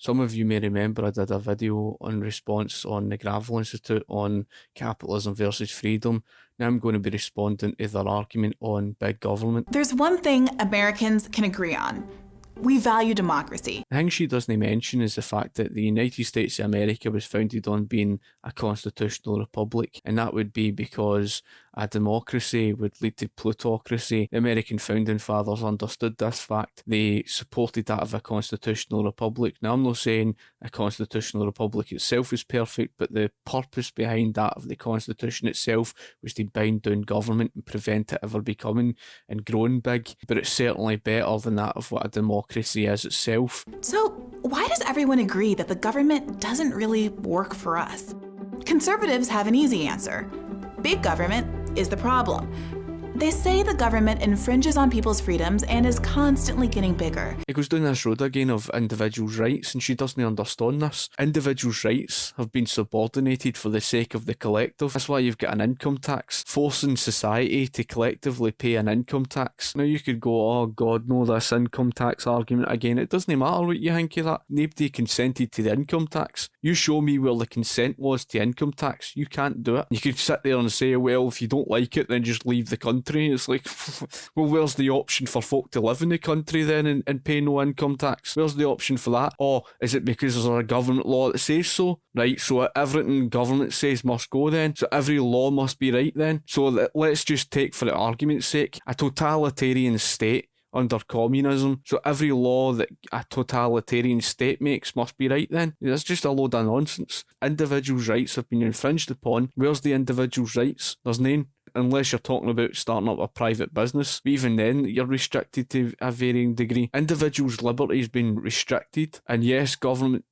Some of you may remember I did a video on response on the Gravel Institute on capitalism versus freedom. Now I'm going to be responding to their argument on big government. There's one thing Americans can agree on. We value democracy. The thing she doesn't mention is the fact that the United States of America was founded on being a constitutional republic, and that would be because a democracy would lead to plutocracy. The American founding fathers understood this fact. They supported that of a constitutional republic. Now, I'm not saying a constitutional republic itself is perfect, but the purpose behind that of the constitution itself was to bind down government and prevent it ever becoming and growing big. But it's certainly better than that of what a democracy is itself. So, why does everyone agree that the government doesn't really work for us? Conservatives have an easy answer. Big government is the problem. They say the government infringes on people's freedoms and is constantly getting bigger. It goes down this road again of individuals' rights, and she doesn't understand this. Individuals' rights have been subordinated for the sake of the collective. That's why you've got an income tax, forcing society to collectively pay an income tax. Now you could go, oh God, no, this income tax argument again. It doesn't matter what you think of that. Nobody consented to the income tax. You show me where the consent was to income tax. You can't do it. You could sit there and say, well, if you don't like it, then just leave the country. It's like, well, where's the option for folk to live in the country then and pay no income tax? Where's the option for that? Or is it because there's a government law that says so? Right, so everything government says must go then. So every law must be right then. So let's just take, for the argument's sake, a totalitarian state under communism. So every law that a totalitarian state makes must be right then. That's just a load of nonsense. Individuals' rights have been infringed upon. Where's the individuals' rights? There's none. Unless you're talking about starting up a private business. But even then, you're restricted to a varying degree. Individuals' liberty has been restricted. And yes,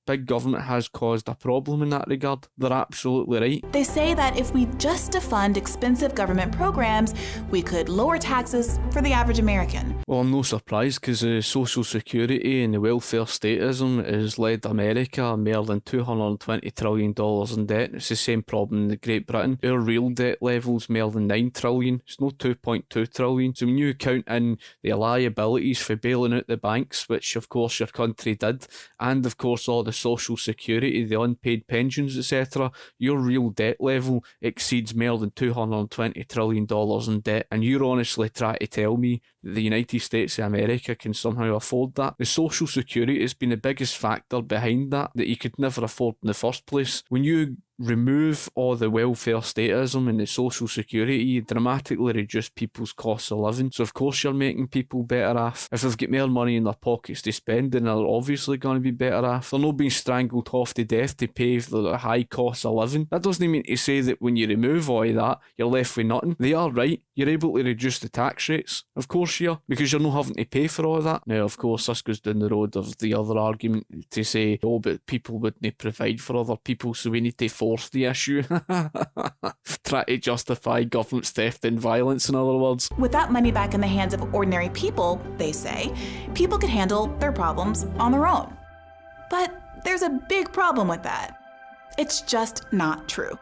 big government has caused a problem in that regard. They're absolutely right. They say that if we just defund expensive government programs, we could lower taxes for the average American. Well, I'm no surprised, because the social security and the welfare statism has led America more than $220 trillion in debt. It's the same problem in Great Britain. Our real debt level's more than 9 trillion. It's no 2.2 trillion. So when you count in the liabilities for bailing out the banks, which of course your country did, and of course all the social security, the unpaid pensions, etc., your real debt level exceeds more than $220 trillion in debt. And you're honestly trying to tell me that the United States of America can somehow afford that? The social security has been the biggest factor behind that you could never afford in the first place. When you remove all the welfare statism and the social security, you dramatically reduce people's costs of living. So of course you're making people better off. If they've got more money in their pockets to spend, then they're obviously going to be better off. They're not being strangled off to death to pay for the high costs of living. That doesn't mean to say that when you remove all of that, you're left with nothing. They are right. You're able to reduce the tax rates. Of course you are, because you're not having to pay for all of that. Now, of course, this goes down the road of the other argument to say, oh, but people wouldn't provide for other people, so we need to force the issue. Try to justify government theft and violence, in other words. With that money back in the hands of ordinary people, they say, people could handle their problems on their own. But there's a big problem with that. It's just not true.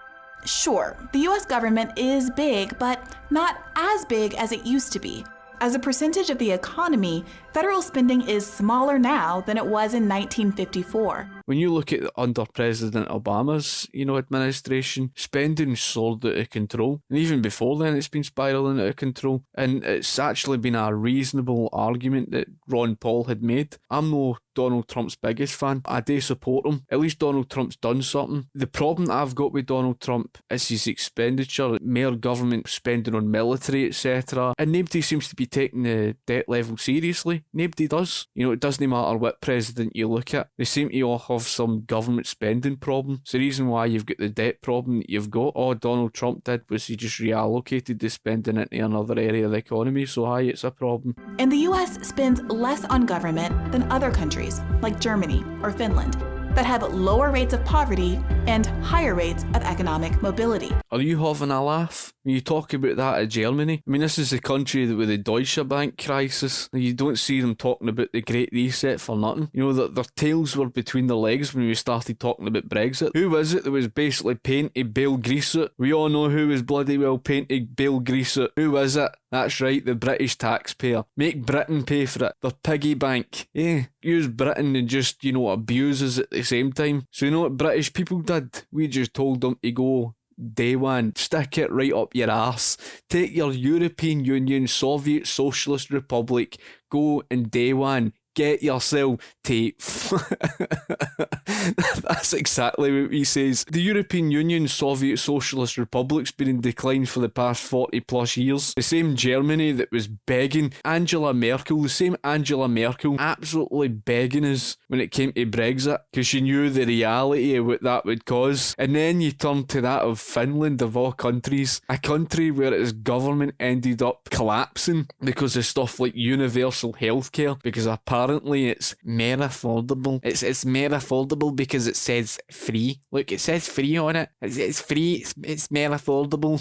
Sure, the US government is big, but not as big as it used to be. As a percentage of the economy, federal spending is smaller now than it was in 1954. When you look at under President Obama's, administration, spending soared out of control. And even before then, it's been spiralling out of control. And it's actually been a reasonable argument that Ron Paul had made. I'm no Donald Trump's biggest fan. I do support him. At least Donald Trump's done something. The problem I've got with Donald Trump is his expenditure, mere government spending on military, etc. And nobody seems to be taking the debt level seriously. Nobody does. It doesn't matter what president you look at. They seem to all have some government spending problem. It's the reason why you've got the debt problem that you've got. All Donald Trump did was he just reallocated the spending into another area of the economy. So aye, it's a problem. And the US spends less on government than other countries, like Germany or Finland, that have lower rates of poverty and higher rates of economic mobility. Are you having a laugh when you talk about that at Germany? I mean, this is the country with the Deutsche Bank crisis. You don't see them talking about the Great Reset for nothing. You know, that their tails were between their legs when we started talking about Brexit. Who was it that was basically painted Bale Greaser? We all know who was bloody well painted Bale Greaser. Who was it? That's right, the British taxpayer. Make Britain pay for it. Their piggy bank. Yeah, use Britain and just, abuse us at the same time. So you know what British people did? We just told them to go day one. Stick it right up your arse. Take your European Union, Soviet Socialist Republic, go and day one. Get yourself tape. That's exactly what he says. The European Union, Soviet Socialist Republic's been in decline for the past 40 plus years. The same Germany that was begging Angela Merkel, absolutely begging us when it came to Brexit, because she knew the reality of what that would cause. And then you turn to that of Finland, of all countries, a country where its government ended up collapsing because of stuff like universal healthcare, because apparently it's more affordable. It's more affordable because it says free. Look, it says free on it. It's free. It's more affordable.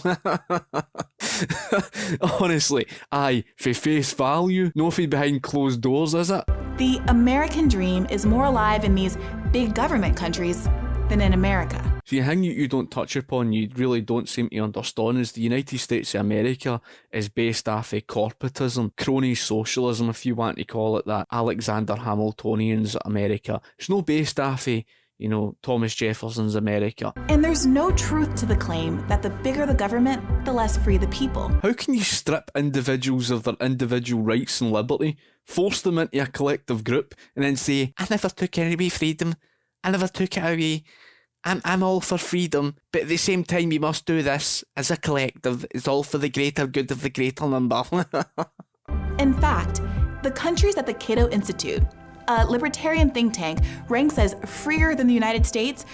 Honestly, aye, for face value, no for behind closed doors, is it? The American dream is more alive in these big government countries than in America. See, the thing you don't touch upon, you really don't seem to understand, is the United States of America is based off of corporatism, crony socialism, if you want to call it that. Alexander Hamiltonian's America. It's not based off of, Thomas Jefferson's America. And there's no truth to the claim that the bigger the government, the less free the people. How can you strip individuals of their individual rights and liberty, force them into a collective group, and then say, I never took away freedom, I never took it away, I'm all for freedom, but at the same time you must do this as a collective. It's all for the greater good of the greater number. In fact, the countries at the Cato Institute, a libertarian think tank, ranks as freer than the United States,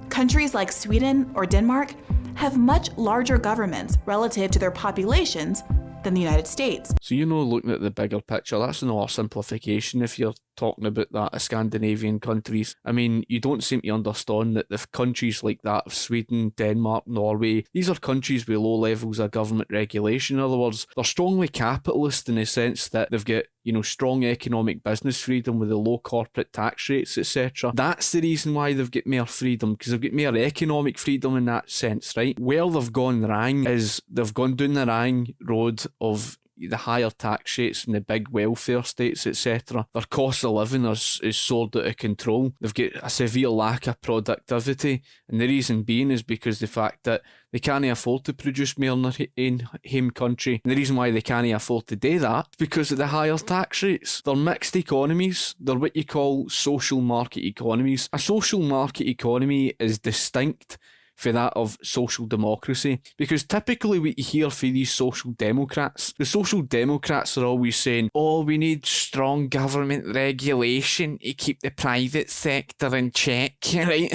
countries like Sweden or Denmark have much larger governments relative to their populations than the United States. So looking at the bigger picture, that's not a simplification if you're talking about that of Scandinavian countries. I mean, you don't seem to understand that the countries like that of Sweden, Denmark, Norway, these are countries with low levels of government regulation. In other words, they're strongly capitalist in the sense that they've got, strong economic business freedom with the low corporate tax rates, etc. That's the reason why they've got more freedom, because they've got more economic freedom in that sense, right? Where they've gone wrong is they've gone down the wrong road of the higher tax rates in the big welfare states, etc. Their cost of living is soared out of control. They've got a severe lack of productivity, and the reason being is because the fact that they can't afford to produce more in their home country. And the reason why they can't afford to do that is because of the higher tax rates. They're mixed economies. They're what you call social market economies. A social market economy is distinct for that of social democracy, because typically what you hear for these social democrats, the social democrats are always saying, we need strong government regulation to keep the private sector in check, right?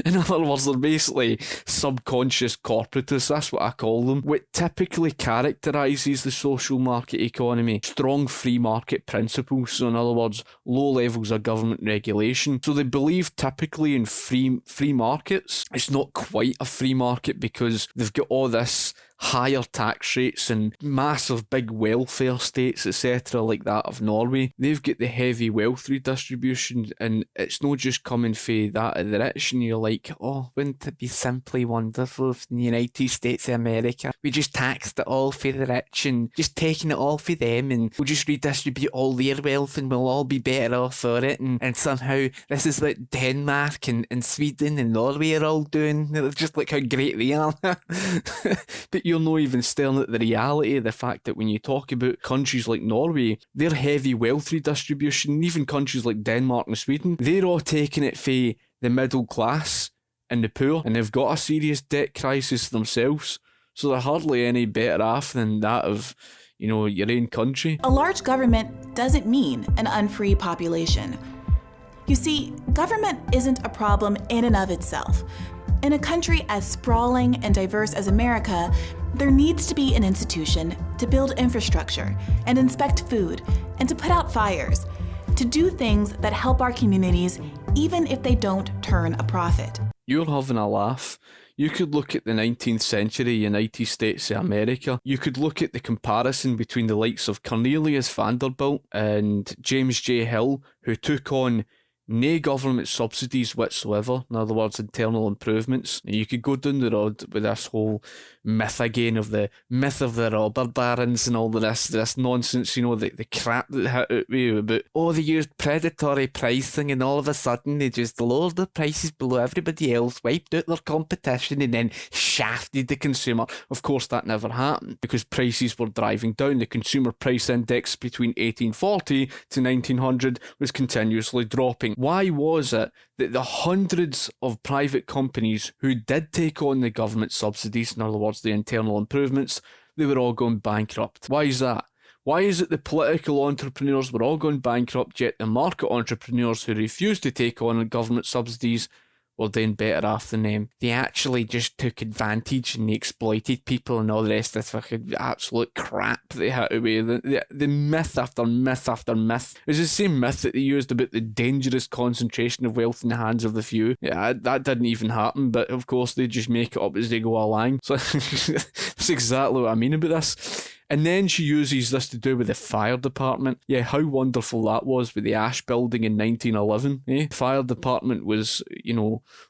In other words, they're basically subconscious corporatists, that's what I call them. What typically characterises the social market economy, strong free market principles, so in other words, low levels of government regulation. So they believe typically in free markets. It's not quite a free market because they've got all this higher tax rates and massive big welfare states, etc., like that of Norway. They've got the heavy wealth redistribution, and it's not just coming for that of the rich, and you're like, wouldn't it be simply wonderful if in the United States of America we just taxed it all for the rich and just taking it all for them, and we'll just redistribute all their wealth and we'll all be better off for it, and somehow this is what Denmark and Sweden and Norway are all doing. Just look how great they are. But you're not even staring at the reality of the fact that when you talk about countries like Norway, their heavy wealth redistribution, even countries like Denmark and Sweden, they're all taking it for the middle class and the poor, and they've got a serious debt crisis themselves, so they're hardly any better off than that of, your own country. A large government doesn't mean an unfree population. You see, government isn't a problem in and of itself. In a country as sprawling and diverse as America, there needs to be an institution to build infrastructure and inspect food and to put out fires. to do things that help our communities, even if they don't turn a profit. You're having a laugh. You could look at the 19th century United States of America. You could look at the comparison between the likes of Cornelius Vanderbilt and James J. Hill, who took on no government subsidies whatsoever, in other words, internal improvements. And you could go down the road with this whole myth again of the myth of the robber barons and all this nonsense, the crap that hit out with you about, they used predatory pricing and all of a sudden they just lowered the prices below everybody else, wiped out their competition and then shafted the consumer. Of course, that never happened because prices were driving down. The consumer price index between 1840 to 1900 was continuously dropping. Why was it that the hundreds of private companies who did take on the government subsidies, in other words, the internal improvements, they were all going bankrupt? Why is that? Why is it the political entrepreneurs were all going bankrupt, yet the market entrepreneurs who refused to take on government subsidies were doing better off than them? They actually just took advantage and they exploited people and all the rest of this fucking absolute crap they had away. The myth after myth after myth. It's the same myth that they used about the dangerous concentration of wealth in the hands of the few. Yeah, that didn't even happen, but of course they just make it up as they go along. So that's exactly what I mean about this. And then she uses this to do with the fire department. Yeah, how wonderful that was with the Ash building in 1911. The fire department was,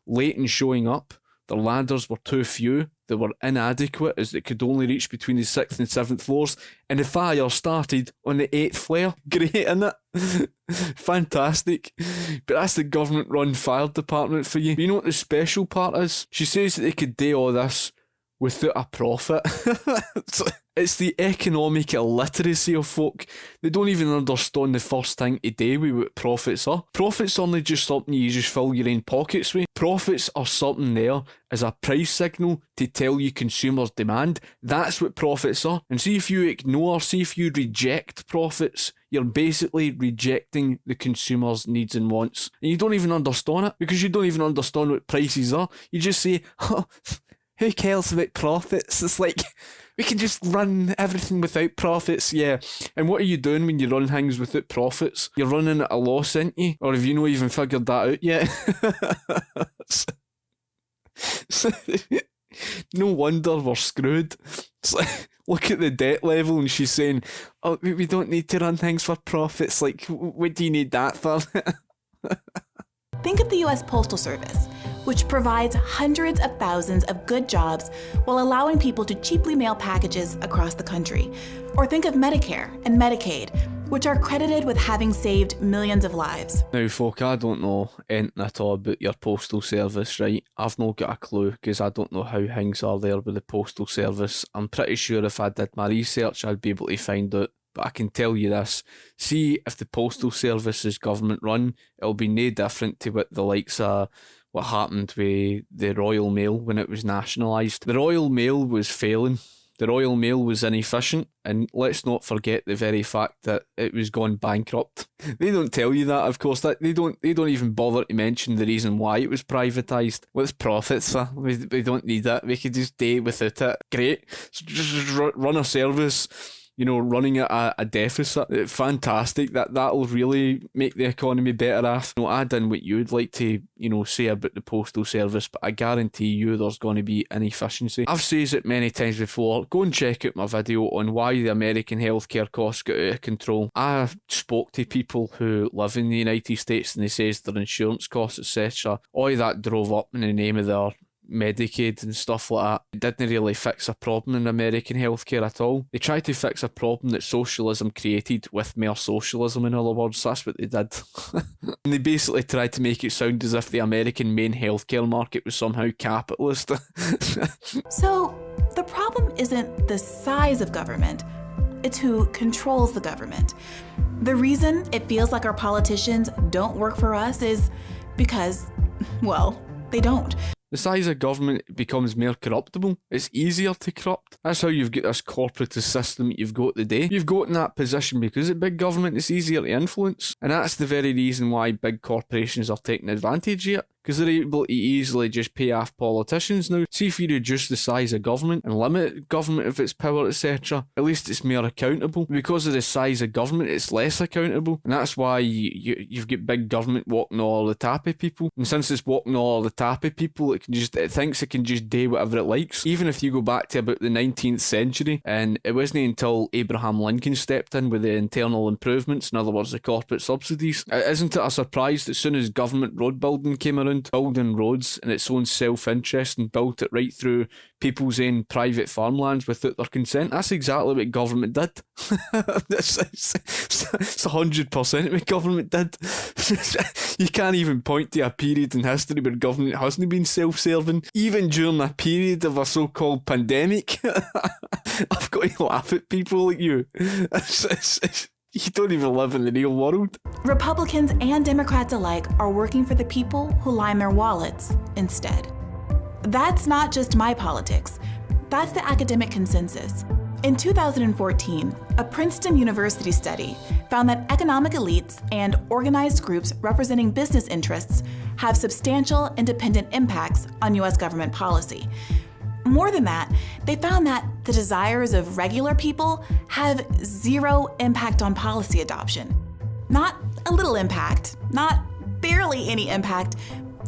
late in showing up. Their ladders were too few. They were inadequate as they could only reach between the 6th and 7th floors. And the fire started on the 8th flare. Great, isn't it? Fantastic. But that's the government-run fire department for you. But you know what the special part is? She says that they could do all this without a profit. It's the economic illiteracy of folk. They don't even understand the first thing to do with what profits are. Profits aren't just something you just fill your own pockets with. Profits are something there as a price signal to tell you consumers' demand. That's what profits are. And see if you reject profits, you're basically rejecting the consumer's needs and wants. And you don't even understand it because you don't even understand what prices are. You just say, who cares about profits? It's like, we can just run everything without profits, yeah. And what are you doing when you run things without profits? You're running at a loss, ain't you? Or have you not even figured that out yet? No wonder we're screwed. It's like, look at the debt level and she's saying, we don't need to run things for profits. Like, what do you need that for? Think of the US Postal Service, which provides hundreds of thousands of good jobs while allowing people to cheaply mail packages across the country. Or think of Medicare and Medicaid, which are credited with having saved millions of lives. Now, folk, I don't know anything at all about your postal service, right? I've not got a clue because I don't know how things are there with the postal service. I'm pretty sure if I did my research, I'd be able to find out. But I can tell you this, see if the postal service is government run, it'll be no different to what the likes of what happened with the Royal Mail when it was nationalised. The Royal Mail was failing. The Royal Mail was inefficient, and let's not forget the very fact that it was gone bankrupt. They don't tell you that, of course. That they don't even bother to mention the reason why it was privatised. What's profits for? We don't need that. We could just do without it. Great. So just run a service, running at a deficit. Fantastic. That'll really make the economy better off. Add in what you'd like to, say about the postal service, but I guarantee you there's going to be inefficiency. I've said it many times before. Go and check out my video on why the American healthcare costs got out of control. I spoke to people who live in the United States and they says their insurance costs, etc. All that drove up in the name of their Medicaid and stuff like that. It didn't really fix a problem in American healthcare at all. They tried to fix a problem that socialism created with more socialism, in other words. That's what they did. And they basically tried to make it sound as if the American main healthcare market was somehow capitalist. So the problem isn't the size of government, it's who controls the government. The reason it feels like our politicians don't work for us is because, well, they don't. The size of government becomes more corruptible. It's easier to corrupt. That's how you've got this corporatist system that you've got today. You've got in that position because at big government it's easier to influence. And that's the very reason why big corporations are taking advantage of it. because they're able to easily just pay off politicians now. See, if you reduce the size of government and limit government of its power, etc., at least it's more accountable. Because of the size of government, it's less accountable, and that's why you've got big government walking all the tappy people. And since it's walking all the tappy people, it thinks it can just do whatever it likes. Even if you go back to about the 19th century, and it wasn't until Abraham Lincoln stepped in with the internal improvements, in other words, the corporate subsidies. Isn't it a surprise that as soon as government road building came around, building roads in its own self-interest and built it right through people's own private farmlands without their consent? That's exactly what government did. It's 100% what government did. You can't even point to a period in history where government hasn't been self-serving. Even during a period of a so-called pandemic. I've got to laugh at people like you. You don't even live in the real world. Republicans and Democrats alike are working for the people who line their wallets instead. That's not just my politics. That's the academic consensus. In 2014, a Princeton University study found that economic elites and organized groups representing business interests have substantial independent impacts on U.S. government policy. More than that, they found that the desires of regular people have zero impact on policy adoption. Not a little impact, not barely any impact,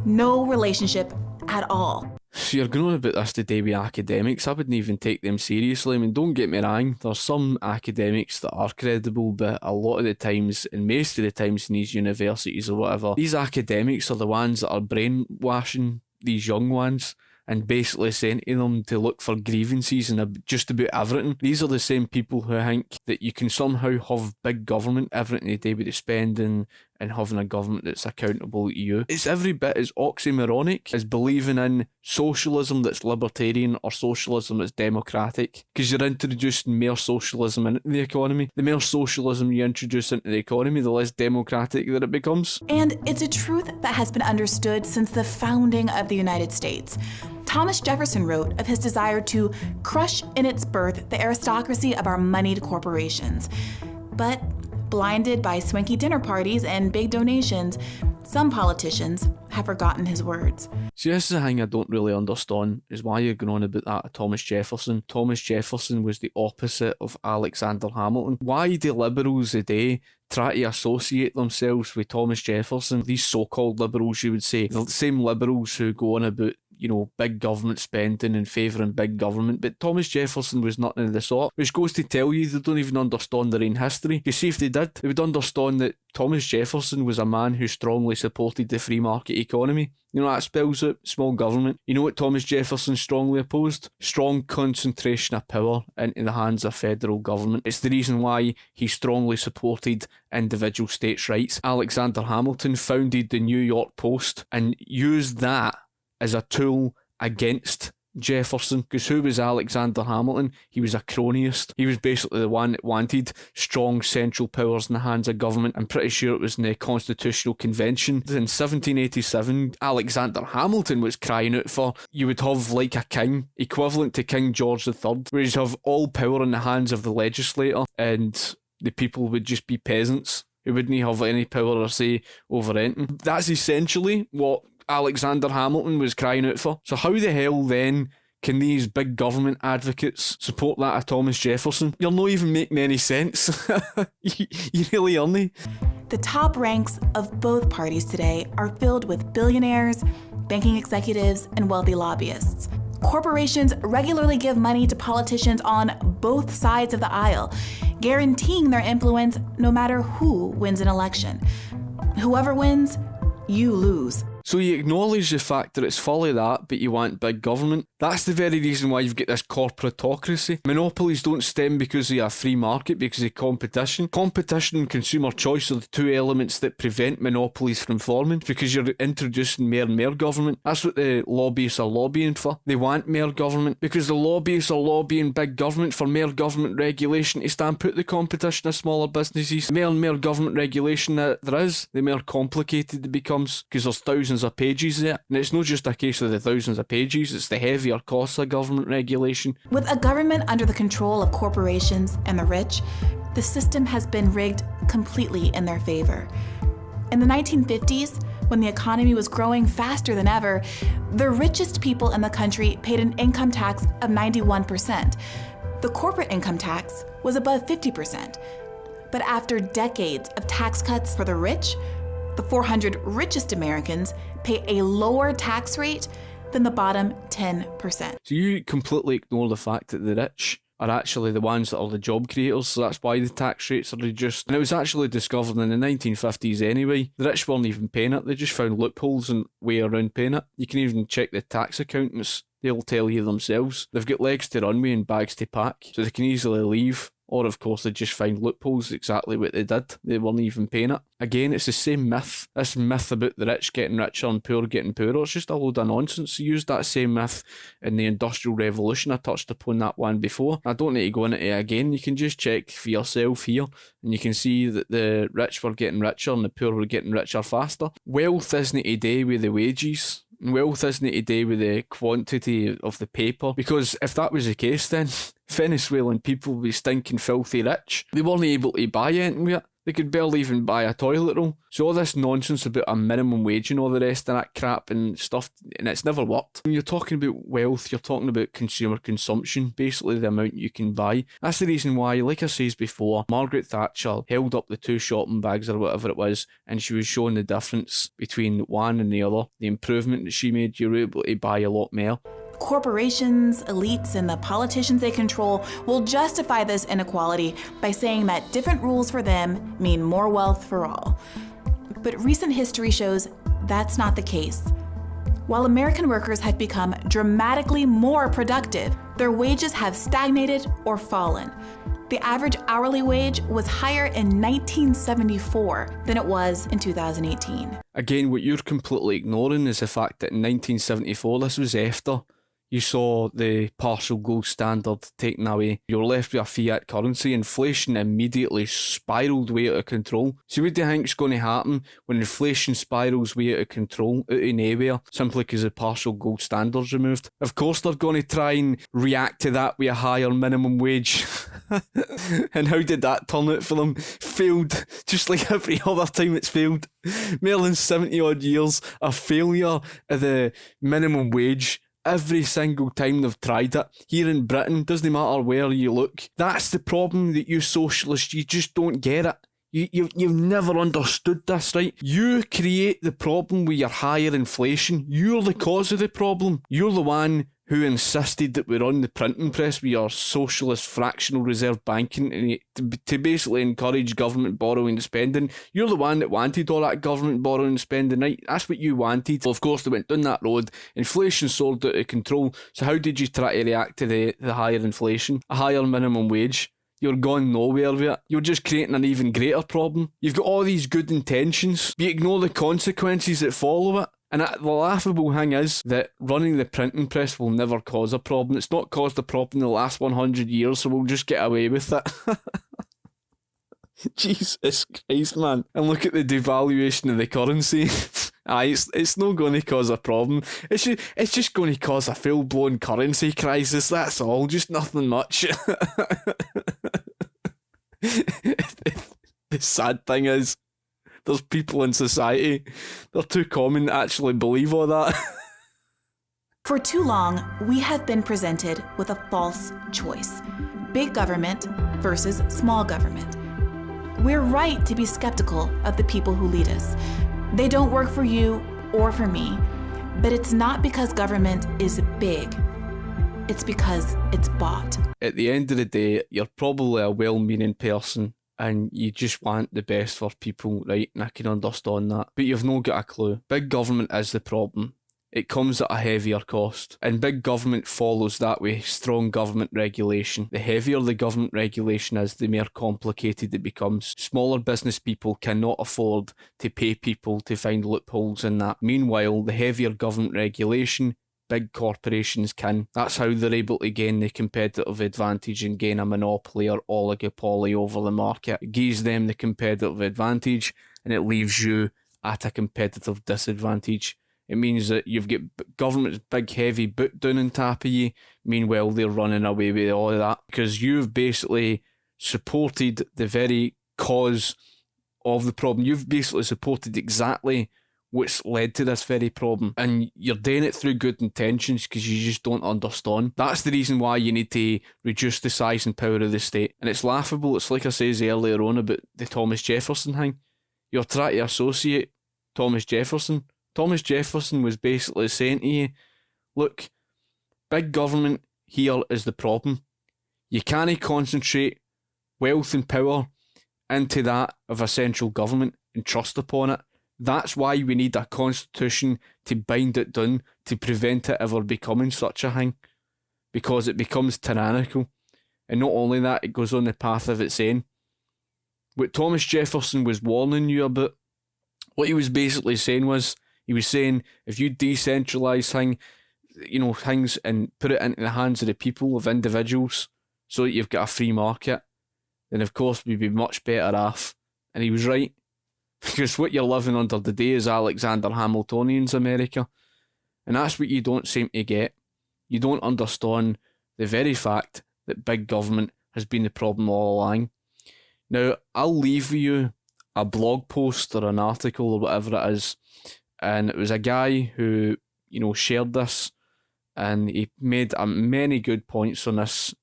no relationship at all. So you're going on about this today with academics. I wouldn't even take them seriously. I mean, don't get me wrong, there's some academics that are credible, but a lot of the times, and most of the times in these universities or whatever, these academics are the ones that are brainwashing these young ones and basically saying to them to look for grievances and just about everything. These are the same people who think that you can somehow have big government, everything they do with the spending, and having a government that's accountable to you. It's every bit as oxymoronic as believing in socialism that's libertarian or socialism that's democratic, because you're introducing more socialism into the economy. The more socialism you introduce into the economy, the less democratic that it becomes. And it's a truth that has been understood since the founding of the United States. Thomas Jefferson wrote of his desire to crush in its birth the aristocracy of our moneyed corporations. But blinded by swanky dinner parties and big donations, some politicians have forgotten his words. See, this is the thing I don't really understand, is why you're going on about that of Thomas Jefferson. Thomas Jefferson was the opposite of Alexander Hamilton. Why do liberals today try to associate themselves with Thomas Jefferson? These so-called liberals, you would say, the same liberals who go on about, you know, big government spending and favouring big government, but Thomas Jefferson was nothing of the sort, which goes to tell you they don't even understand their own history. You see, if they did, they would understand that Thomas Jefferson was a man who strongly supported the free market economy. You know what that spells out? Small government. You know what Thomas Jefferson strongly opposed? Strong concentration of power into the hands of federal government. It's the reason why he strongly supported individual states' rights. Alexander Hamilton founded the New York Post and used that as a tool against Jefferson, because who was Alexander Hamilton? He was a cronyist. He was basically the one that wanted strong central powers in the hands of government. I'm pretty sure it was in the Constitutional Convention in 1787 Alexander Hamilton was crying out for, you would have like a king, equivalent to King George III, where you'd have all power in the hands of the legislator and the people would just be peasants who wouldn't have any power or say over anything. That's essentially what Alexander Hamilton was crying out for. So how the hell then can these big government advocates support that of Thomas Jefferson? You're not even making any sense. You really aren't. The top ranks of both parties today are filled with billionaires, banking executives, and wealthy lobbyists. Corporations regularly give money to politicians on both sides of the aisle, guaranteeing their influence no matter who wins an election. Whoever wins, you lose. So you acknowledge the fact that it's fully that, but you want big government. That's the very reason why you've got this corporatocracy. Monopolies don't stem because of a free market, because of competition. Competition and consumer choice are the two elements that prevent monopolies from forming, because you're introducing more and more government. That's what the lobbyists are lobbying for. They want more government, because the lobbyists are lobbying big government for more government regulation to stamp out the competition of smaller businesses. The more and more government regulation that there is, the more complicated it becomes, because there's thousands of pages there. And it's not just a case of the thousands of pages, it's the heavier costs of government regulation. With a government under the control of corporations and the rich, the system has been rigged completely in their favor. In the 1950s, when the economy was growing faster than ever, the richest people in the country paid an income tax of 91%. The corporate income tax was above 50%. But after decades of tax cuts for the rich, the 400 richest Americans pay a lower tax rate than the bottom 10%. So you completely ignore the fact that the rich are actually the ones that are the job creators, so that's why the tax rates are reduced. And it was actually discovered in the 1950s anyway. The rich weren't even paying it, they just found loopholes and way around paying it. You can even check the tax accountants, they'll tell you themselves. They've got legs to run with and bags to pack, so they can easily leave. Or, of course, they just find loopholes, exactly what they did. They weren't even paying it. Again, it's the same myth. This myth about the rich getting richer and poor getting poorer, it's just a load of nonsense. They used that same myth in the Industrial Revolution. I touched upon that one before. I don't need to go into it again. You can just check for yourself here, and you can see that the rich were getting richer and the poor were getting richer faster. Wealth isn't to do with the wages. Wealth isn't to do with the quantity of the paper, because if that was the case, then Venezuelan people would be stinking filthy rich. They weren't able to buy anything with it. They could barely even buy a toilet roll. So all this nonsense about a minimum wage and all the rest of that crap and stuff, and it's never worked. When you're talking about wealth, you're talking about consumer consumption, basically the amount you can buy. That's the reason why, like I said before, Margaret Thatcher held up the two shopping bags or whatever it was, and she was showing the difference between one and the other. The improvement that she made, you were able to buy a lot more. Corporations, elites, and the politicians they control will justify this inequality by saying that different rules for them mean more wealth for all. But recent history shows that's not the case. While American workers have become dramatically more productive, their wages have stagnated or fallen. The average hourly wage was higher in 1974 than it was in 2018. Again, what you're completely ignoring is the fact that in 1974, this was after you saw the partial gold standard taken away. You were left with a fiat currency. Inflation immediately spiralled way out of control. So what do you think's going to happen when inflation spirals way out of control, out of nowhere, simply because the partial gold standard's removed? Of course they're going to try and react to that with a higher minimum wage. And how did that turn out for them? Failed, just like every other time it's failed. More than 70 odd years of failure of the minimum wage. Every single time they've tried it. Here in Britain, doesn't matter where you look. That's the problem that you socialists, you just don't get it. You've never understood this, right? You create the problem with your higher inflation. You're the cause of the problem. You're the one who insisted that we run the printing press with your socialist fractional reserve banking to basically encourage government borrowing and spending. You're the one that wanted all that government borrowing and spending, right? That's what you wanted. Well, of course, they went down that road. Inflation soared out of control. So how did you try to react to the higher inflation? A higher minimum wage? You're going nowhere with it. You're just creating an even greater problem. You've got all these good intentions, but you ignore the consequences that follow it. And the laughable thing is that running the printing press will never cause a problem. It's not caused a problem in the last 100 years, so we'll just get away with it. Jesus Christ, man. And look at the devaluation of the currency. It's not going to cause a problem. It's just going to cause a full-blown currency crisis, that's all. Just nothing much. The sad thing is, there's people in society, they're too common to actually believe all that. For too long, we have been presented with a false choice. Big government versus small government. We're right to be skeptical of the people who lead us. They don't work for you or for me, but it's not because government is big. It's because it's bought. At the end of the day, you're probably a well-meaning person and you just want the best for people, right? And I can understand that. But you've not got a clue. Big government is the problem. It comes at a heavier cost. And big government follows that with strong government regulation. The heavier the government regulation is, the more complicated it becomes. Smaller business people cannot afford to pay people to find loopholes in that. Meanwhile, the heavier government regulation, big corporations can. That's how they're able to gain the competitive advantage and gain a monopoly or oligopoly over the market. It gives them the competitive advantage and it leaves you at a competitive disadvantage. It means that you've got government's big heavy boot down on top of you. Meanwhile, they're running away with all of that because you've basically supported the very cause of the problem. You've basically supported exactly what's led to this very problem. And you're doing it through good intentions because you just don't understand. That's the reason why you need to reduce the size and power of the state. And it's laughable. It's like I says earlier on about the Thomas Jefferson thing. You're trying to associate Thomas Jefferson. Thomas Jefferson was basically saying to you, look, big government here is the problem. You can't concentrate wealth and power into that of a central government and trust upon it. That's why we need a constitution to bind it down, to prevent it ever becoming such a thing, because it becomes tyrannical. And not only that, it goes on the path of its own. What Thomas Jefferson was warning you about, what he was basically saying was, he was saying, if you decentralise things and put it into the hands of the people, of individuals, so that you've got a free market, then of course we'd be much better off. And he was right. Because what you're living under today is Alexander Hamiltonian's America. And that's what you don't seem to get. You don't understand the very fact that big government has been the problem all along. Now, I'll leave you a blog post or an article or whatever it is. And it was a guy who, shared this. And he made many good points on this,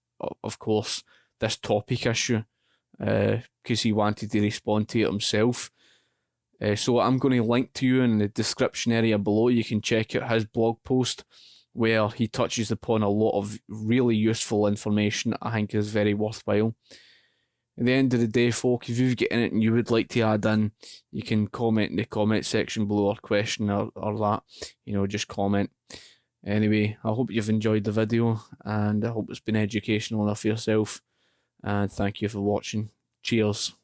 of course, this topic issue. Because he wanted to respond to it himself. So I'm going to link to you in the description area below. You can check out his blog post where he touches upon a lot of really useful information I think is very worthwhile. At the end of the day, folk, if you've got anything you would like to add in, you can comment in the comment section below, or question or that. Just comment. Anyway, I hope you've enjoyed the video, and I hope it's been educational enough for yourself. And thank you for watching. Cheers.